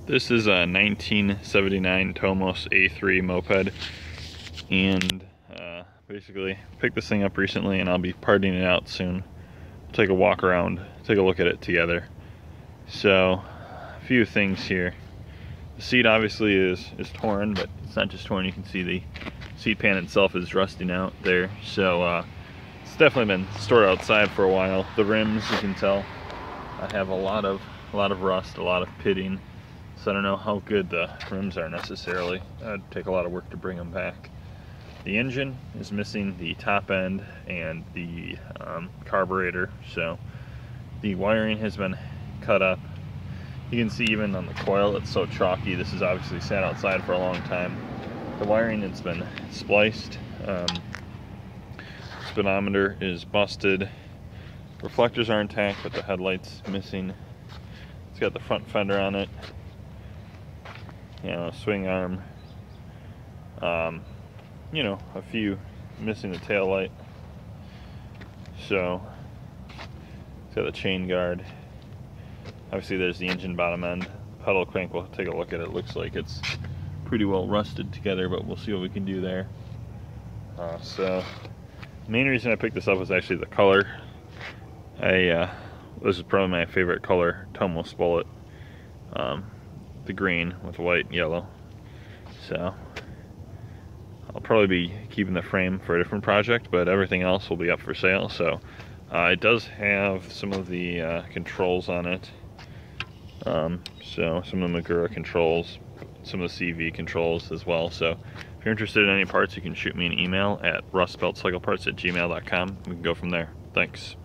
This is a 1979 Tomos A3 moped, and basically picked this thing up recently, and I'll be parting it out soon. We'll take a walk around, take a look at it together. So, a few things here. The seat obviously is torn, but it's not just torn. You can see the seat pan itself is rusting out there. So it's definitely been stored outside for a while. The rims, you can tell, have a lot of rust, a lot of pitting. So I don't know how good the rims are necessarily. It'd take a lot of work to bring them back. The engine is missing the top end and the carburetor, so the wiring has been cut up. You can see even on the coil, it's so chalky. This is obviously sat outside for a long time. The wiring, it's been spliced. Speedometer is busted. Reflectors are intact, but the headlight's missing. It's got the front fender on it. You know, swing arm. You know, a few missing the tail light. So it's got the chain guard. Obviously there's the engine bottom end. Pedal crank, we'll take a look at it. Looks like it's pretty well rusted together, but we'll see what we can do there. So the main reason I picked this up was actually the color. This is probably my favorite color, Tomos Bullet. The green with white and yellow. So I'll probably be keeping the frame for a different project, but everything else will be up for sale. So it does have some of the controls on it. So some of the Magura controls, some of the CV controls as well. So if you're interested in any parts, you can shoot me an email at rustbeltcycleparts@gmail.com. We can go from there. Thanks.